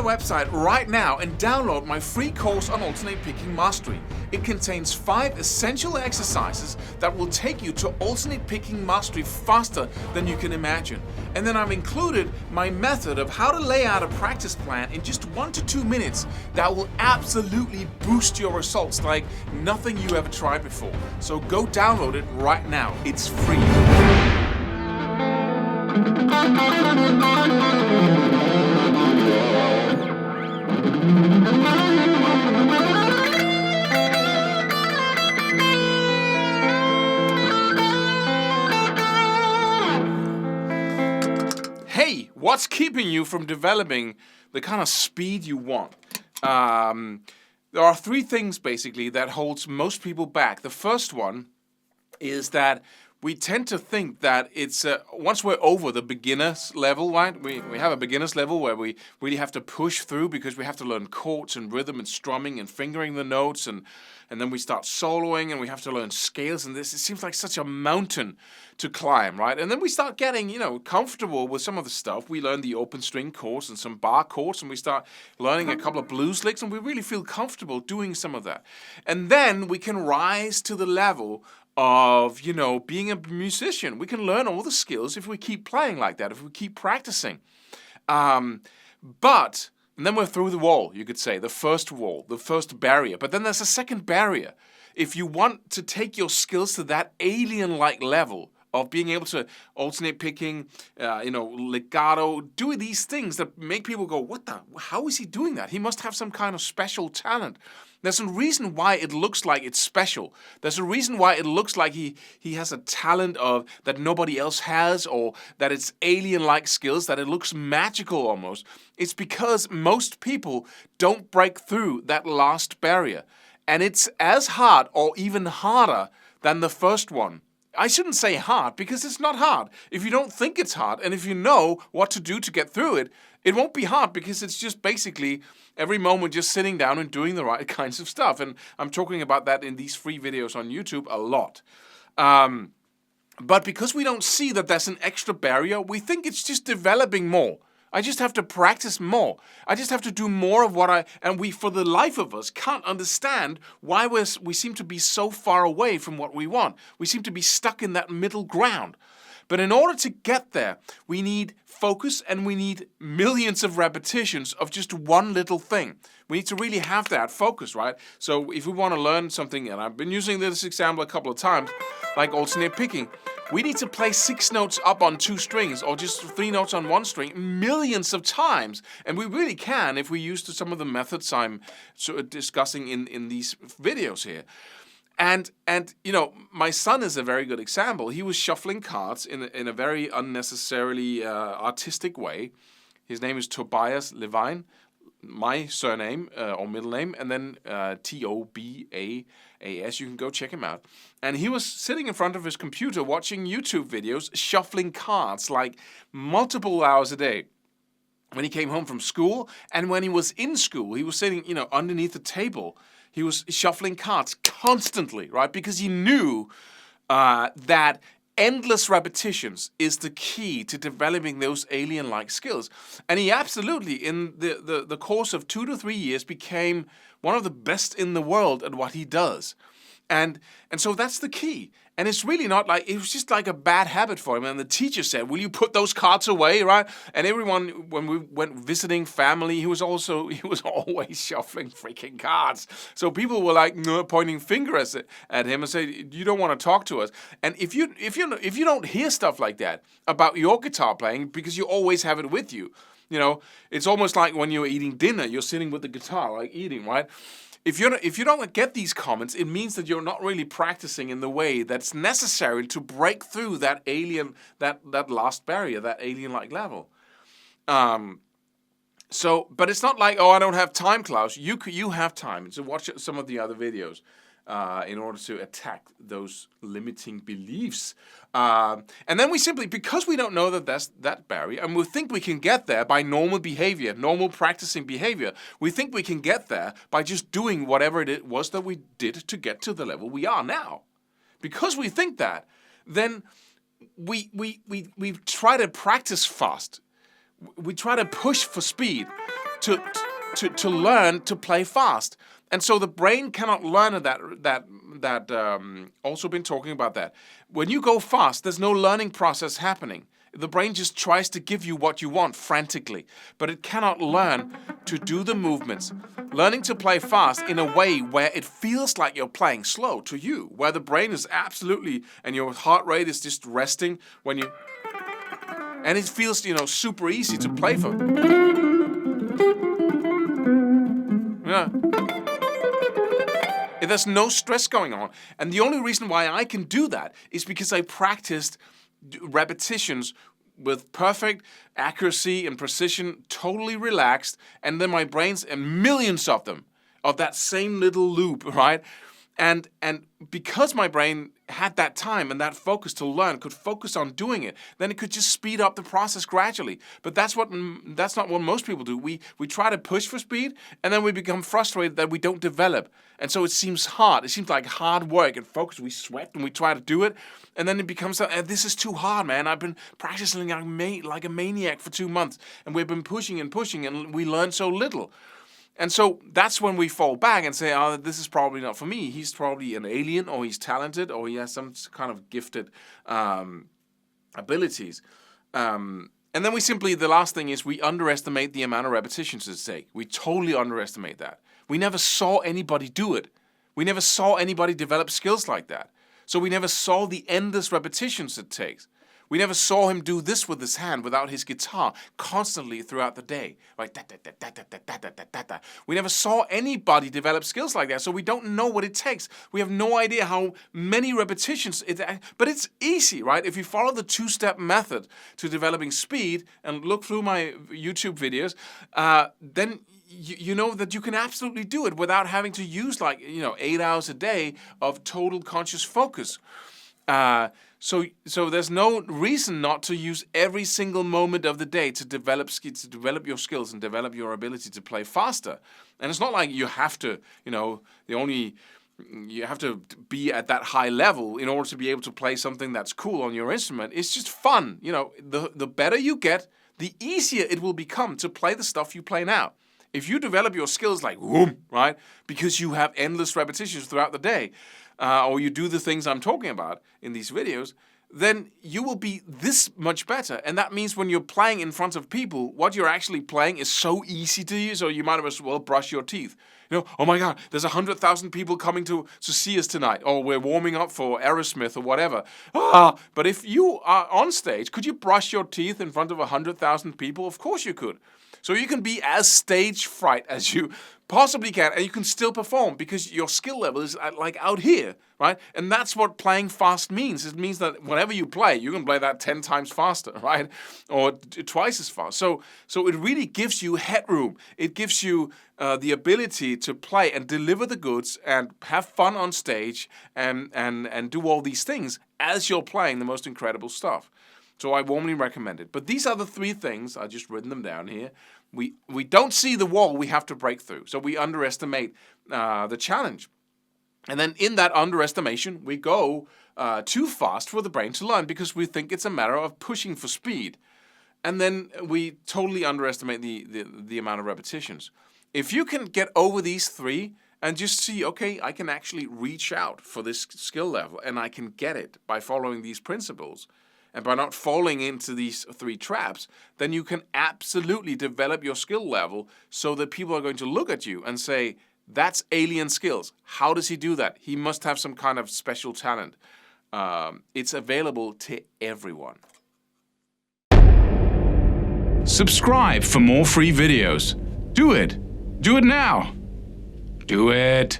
website right now and download my free course on alternate picking mastery. It contains 5 essential exercises that will take you to alternate picking mastery faster than you can imagine. And then I've included my method of how to lay out a practice plan in just 1 to 2 minutes that will absolutely boost your results like nothing you ever tried before. So go download it right now. It's free. Hey, what's keeping you from developing the kind of speed you want? There are 3 things basically that holds most people back. The first one is that we tend to think that it's once we're over the beginner's level, right? We have a beginner's level where we really have to push through because we have to learn chords and rhythm and strumming and fingering the notes, and then we start soloing and we have to learn scales, and it seems like such a mountain to climb, right? And then we start getting, comfortable with some of the stuff. We learn the open string chords and some bar chords, and we start learning a couple of blues licks, and we really feel comfortable doing some of that. And then we can rise to the level of, being a musician. We can learn all the skills if we keep playing like that, if we keep practicing. And then we're through the wall, you could say, the first wall, the first barrier. But then there's a second barrier. If you want to take your skills to that alien-like level of being able to alternate picking, legato, do these things that make people go, how is he doing that? He must have some kind of special talent. There's a reason why it looks like it's special. There's a reason why it looks like he has a talent that nobody else has, or that it's alien-like skills, that it looks magical almost. It's because most people don't break through that last barrier. And it's as hard or even harder than the first one. I shouldn't say hard, because it's not hard. If you don't think it's hard, and if you know what to do to get through it, it won't be hard, because it's just basically every moment just sitting down and doing the right kinds of stuff. And I'm talking about that in these free videos on YouTube a lot. But because we don't see that there's an extra barrier, we think it's just developing more. I just have to practice more. I just have to do more of and we, for the life of us, can't understand why we seem to be so far away from what we want. We seem to be stuck in that middle ground. But in order to get there, we need focus, and we need millions of repetitions of just one little thing. We need to really have that focus, right? So if we want to learn something, and I've been using this example a couple of times, like alternate picking, we need to play 6 notes up on 2 strings, or just 3 notes on 1 string, millions of times. And we really can if we use some of the methods I'm discussing in these videos here. And my son is a very good example. He was shuffling cards in a very unnecessarily artistic way. His name is Tobias Levine, my surname or middle name, and then Tobaas. You can go check him out. And he was sitting in front of his computer watching YouTube videos, shuffling cards like multiple hours a day. When he came home from school, and when he was in school, he was sitting, underneath the table. He was shuffling cards constantly, right? Because he knew that endless repetitions is the key to developing those alien-like skills. And he absolutely, in the course of 2 to 3 years, became one of the best in the world at what he does. And so that's the key. And it's really not like, it was just like a bad habit for him. And the teacher said, will you put those cards away, right? And everyone, when we went visiting family, he was always shuffling freaking cards. So people were like pointing fingers at him and say, you don't want to talk to us. And if you don't hear stuff like that about your guitar playing, because you always have it with you, it's almost like when you're eating dinner, you're sitting with the guitar, like eating, right? If you don't get these comments, it means that you're not really practicing in the way that's necessary to break through that last barrier, that alien-like level. But it's not like, I don't have time, Klaus. You have time. So watch some of the other videos in order to attack those limiting beliefs. And then we simply, because we don't know that that's that barrier, and we think we can get there by normal behavior, normal practicing behavior, we think we can get there by just doing whatever it was that we did to get to the level we are now. Because we think that, then we try to practice fast. We try to push for speed to learn to play fast. And so the brain cannot learn that. Also been talking about that. When you go fast, there's no learning process happening. The brain just tries to give you what you want frantically, but it cannot learn to do the movements. Learning to play fast in a way where it feels like you're playing slow to you, where the brain is absolutely, and your heart rate is just resting when you, and it feels, super easy to play for. Yeah. There's no stress going on. And the only reason why I can do that is because I practiced repetitions with perfect accuracy and precision, totally relaxed, and then my brain's and millions of them, of that same little loop, right? And because my brain had that time and that focus to learn, could focus on doing it, then it could just speed up the process gradually. But that's not what most people do. We try to push for speed, and then we become frustrated that we don't develop. And so it seems hard. It seems like hard work and focus. We sweat and we try to do it, and then it becomes, this is too hard, man. I've been practicing like a maniac for 2 months, and we've been pushing, and we learn so little. And so that's when we fall back and say, this is probably not for me. He's probably an alien, or he's talented, or he has some kind of gifted abilities. And then the last thing is we underestimate the amount of repetitions it takes. We totally underestimate that. We never saw anybody do it. We never saw anybody develop skills like that. So we never saw the endless repetitions it takes. We never saw him do this with his hand without his guitar constantly throughout the day. Like da. We never saw anybody develop skills like that, so we don't know what it takes. We have no idea how many repetitions but it's easy, right? If you follow the 2-step method to developing speed and look through my YouTube videos, then you know that you can absolutely do it without having to use 8 hours a day of total conscious focus. So there's no reason not to use every single moment of the day to develop your skills and develop your ability to play faster. And it's not like you have to, you have to be at that high level in order to be able to play something that's cool on your instrument. It's just fun. The better you get, the easier it will become to play the stuff you play now. If you develop your skills like whoom, right, because you have endless repetitions throughout the day, or you do the things I'm talking about in these videos, then you will be this much better. And that means when you're playing in front of people, what you're actually playing is so easy to you, so you might as well brush your teeth. Oh my God, there's 100,000 people coming to see us tonight, or we're warming up for Aerosmith or whatever. But if you are on stage, could you brush your teeth in front of 100,000 people? Of course you could. So you can be as stage fright as you possibly can, and you can still perform because your skill level is like out here, right? And that's what playing fast means. It means that whenever you play, you can play that 10 times faster, right? Or twice as fast. So it really gives you headroom. It gives you the ability to play and deliver the goods and have fun on stage and do all these things as you're playing the most incredible stuff. So I warmly recommend it. But these are the 3 things, I've just written them down here. We don't see the wall we have to break through. So we underestimate the challenge. And then in that underestimation, we go too fast for the brain to learn because we think it's a matter of pushing for speed. And then we totally underestimate the amount of repetitions. If you can get over these 3 and just see, okay, I can actually reach out for this skill level and I can get it by following these principles, and by not falling into these 3 traps, then you can absolutely develop your skill level so that people are going to look at you and say, that's alien skills. How does he do that? He must have some kind of special talent. It's available to everyone. Subscribe for more free videos. Do it. Do it now. Do it.